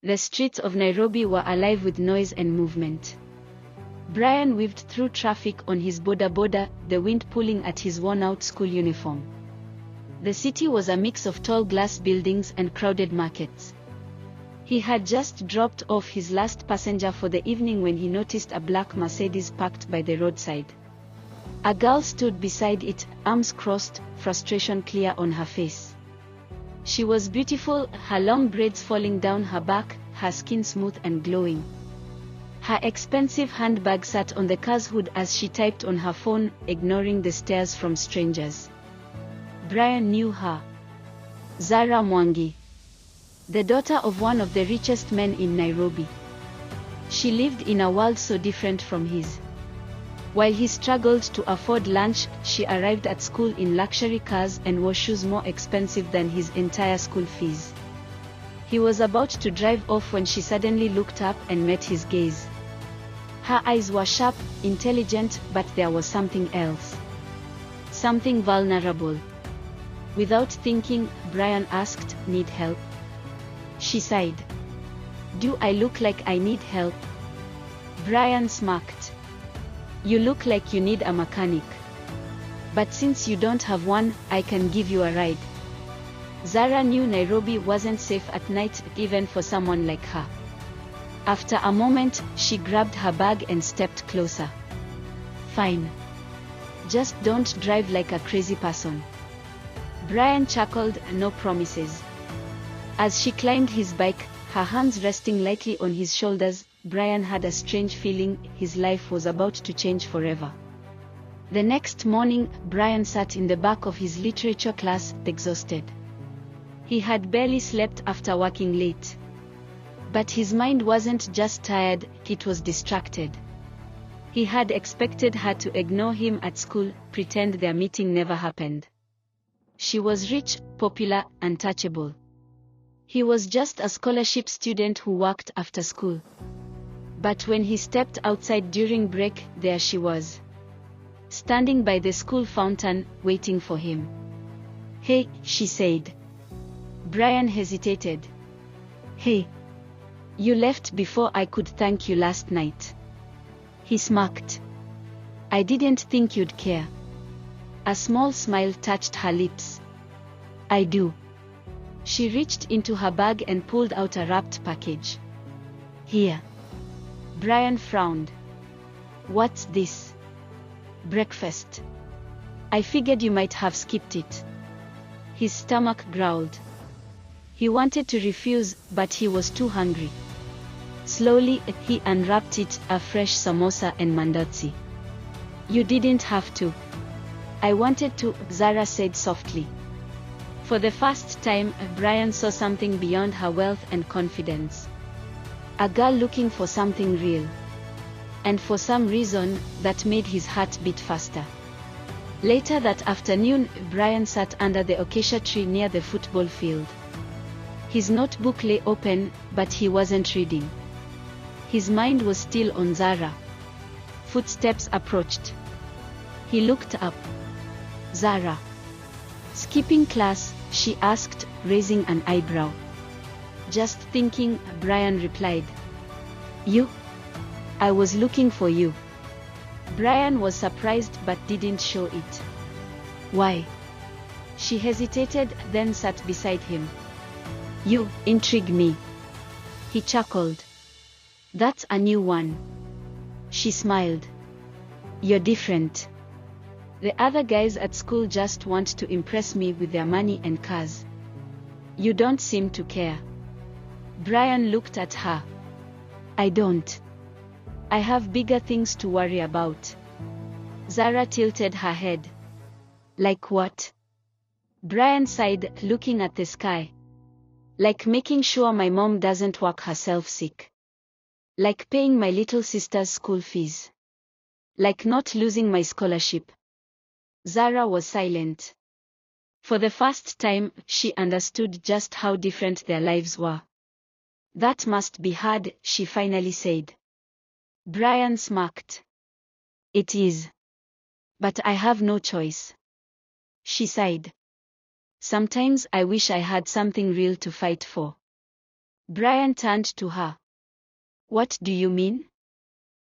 The streets of Nairobi were alive with noise and movement. Brian weaved through traffic on his boda boda, the wind pulling at his worn-out school uniform. The city was a mix of tall glass buildings and crowded markets. He had just dropped off his last passenger for the evening when he noticed a black Mercedes parked by the roadside. A girl stood beside it, arms crossed, frustration clear on her face. She was beautiful, her long braids falling down her back, her skin smooth and glowing. Her expensive handbag sat on the car's hood as she typed on her phone, ignoring the stares from strangers. Brian knew her. Zara Mwangi. The daughter of one of the richest men in Nairobi. She lived in a world so different from his. While he struggled to afford lunch, she arrived at school in luxury cars and wore shoes more expensive than his entire school fees. He was about to drive off when she suddenly looked up and met his gaze. Her eyes were sharp, intelligent, but there was something else. Something vulnerable. Without thinking, Brian asked, "Need help?" She sighed. "Do I look like I need help?" Brian smirked. "You look like you need a mechanic. But since you don't have one, I can give you a ride." Zara knew Nairobi wasn't safe at night, even for someone like her. After a moment, she grabbed her bag and stepped closer. "Fine. Just don't drive like a crazy person." Brian chuckled, "No promises." As she climbed his bike, her hands resting lightly on his shoulders, Brian had a strange feeling his life was about to change forever. The next morning, Brian sat in the back of his literature class, exhausted. He had barely slept after working late. But his mind wasn't just tired, it was distracted. He had expected her to ignore him at school, pretend their meeting never happened. She was rich, popular, untouchable. He was just a scholarship student who worked after school. But when he stepped outside during break, there she was. Standing by the school fountain, waiting for him. "Hey," she said. Brian hesitated. "Hey. You left before I could thank you last night." He smirked. "I didn't think you'd care." A small smile touched her lips. "I do." She reached into her bag and pulled out a wrapped package. "Here." Brian frowned. "What's this?" "Breakfast. I figured you might have skipped it." His stomach growled. He wanted to refuse, but he was too hungry. Slowly, he unwrapped it, a fresh samosa and mandazi. "You didn't have to." "I wanted to," Zara said softly. For the first time, Brian saw something beyond her wealth and confidence. A girl looking for something real. And for some reason, that made his heart beat faster. Later that afternoon, Brian sat under the acacia tree near the football field. His notebook lay open, but he wasn't reading. His mind was still on Zara. Footsteps approached. He looked up. "Zara." "Skipping class?" she asked, raising an eyebrow. "Just thinking," Brian replied. "You?" "I was looking for you." Brian was surprised but didn't show it. "Why?" She hesitated, then sat beside him. "You intrigue me." He chuckled. "That's a new one." She smiled. "You're different. The other guys at school just want to impress me with their money and cars. You don't seem to care." Brian looked at her. "I don't. I have bigger things to worry about." Zara tilted her head. "Like what?" Brian sighed, looking at the sky. "Like making sure my mom doesn't work herself sick. Like paying my little sister's school fees. Like not losing my scholarship." Zara was silent. For the first time, she understood just how different their lives were. "That must be hard," she finally said. Brian smirked. "It is. But I have no choice." She sighed. "Sometimes I wish I had something real to fight for." Brian turned to her. What do you mean?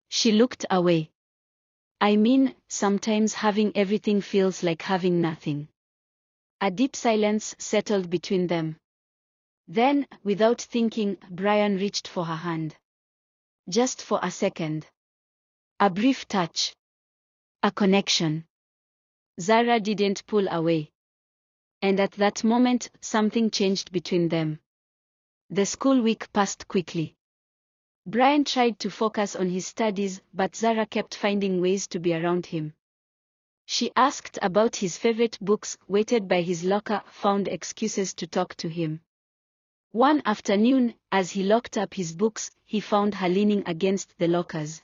She looked away. I mean, sometimes having everything feels like having nothing. A deep silence settled between them. Then, without thinking, Brian reached for her hand. Just for a second. A brief touch. A connection. Zara didn't pull away. And at that moment, something changed between them. The school week passed quickly. Brian tried to focus on his studies, but Zara kept finding ways to be around him. She asked about his favorite books, waited by his locker, found excuses to talk to him. One afternoon, as he locked up his books, he found her leaning against the lockers.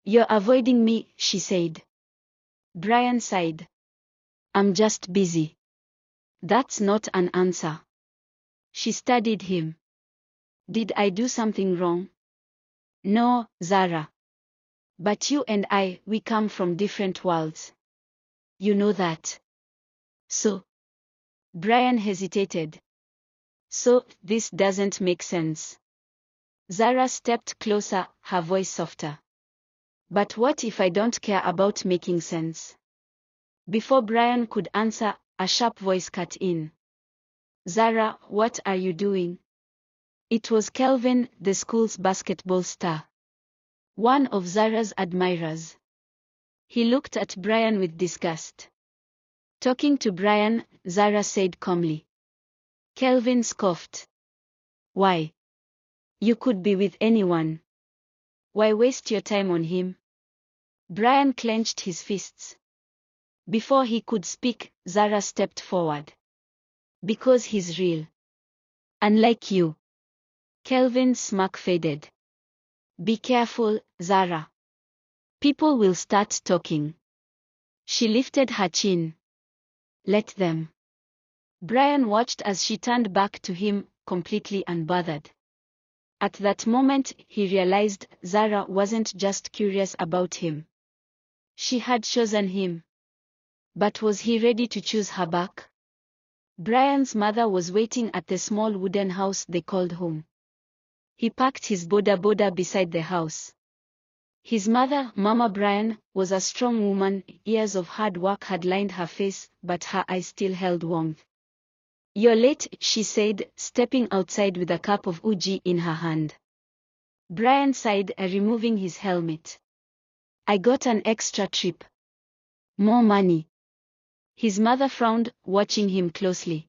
You're avoiding me, she said. Brian sighed. I'm just busy. That's not an answer. She studied him. Did I do something wrong? No, Zara. But you and I, we come from different worlds. You know that. So? Brian hesitated. So, this doesn't make sense. Zara stepped closer, her voice softer. But what if I don't care about making sense? Before Brian could answer, a sharp voice cut in. Zara, what are you doing? It was Kelvin, the school's basketball star. One of Zara's admirers. He looked at Brian with disgust. Talking to Brian, Zara said calmly. Kelvin scoffed. Why? You could be with anyone. Why waste your time on him? Brian clenched his fists. Before he could speak, Zara stepped forward. Because he's real. Unlike you. Kelvin's smirk faded. Be careful, Zara. People will start talking. She lifted her chin. Let them. Brian watched as she turned back to him, completely unbothered. At that moment, he realized Zara wasn't just curious about him. She had chosen him. But was he ready to choose her back? Brian's mother was waiting at the small wooden house they called home. He parked his boda beside the house. His mother, Mama Brian, was a strong woman. Years of hard work had lined her face, but her eyes still held warmth. You're late, she said, stepping outside with a cup of uji in her hand. Brian sighed, removing his helmet. I got an extra trip. More money. His mother frowned, watching him closely.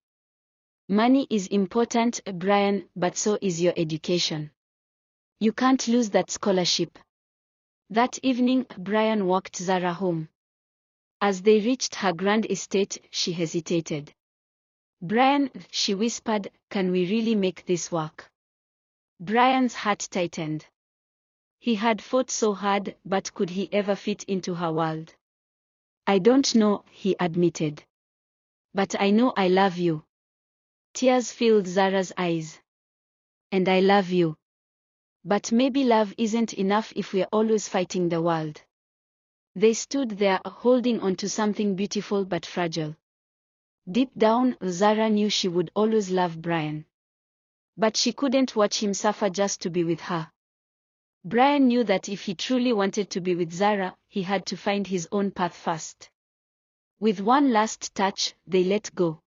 Money is important, Brian, but so is your education. You can't lose that scholarship. That evening, Brian walked Zara home. As they reached her grand estate, she hesitated. Brian, she whispered, can we really make this work? Brian's heart tightened. He had fought so hard, but could he ever fit into her world? I don't know, he admitted. But I know I love you. Tears filled Zara's eyes. And I love you. But maybe love isn't enough if we're always fighting the world. They stood there, holding on to something beautiful but fragile. Deep down, Zara knew she would always love Brian. But she couldn't watch him suffer just to be with her. Brian knew that if he truly wanted to be with Zara, he had to find his own path first. With one last touch, they let go.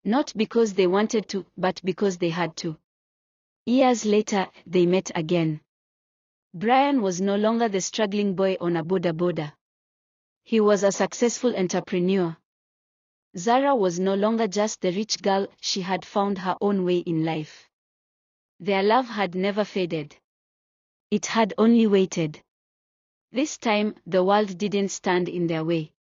Not because they wanted to, but because they had to. Years later, they met again. Brian was no longer the struggling boy on a boda. He was a successful entrepreneur. Zara was no longer just the rich girl, she had found her own way in life. Their love had never faded. It had only waited. This time, the world didn't stand in their way.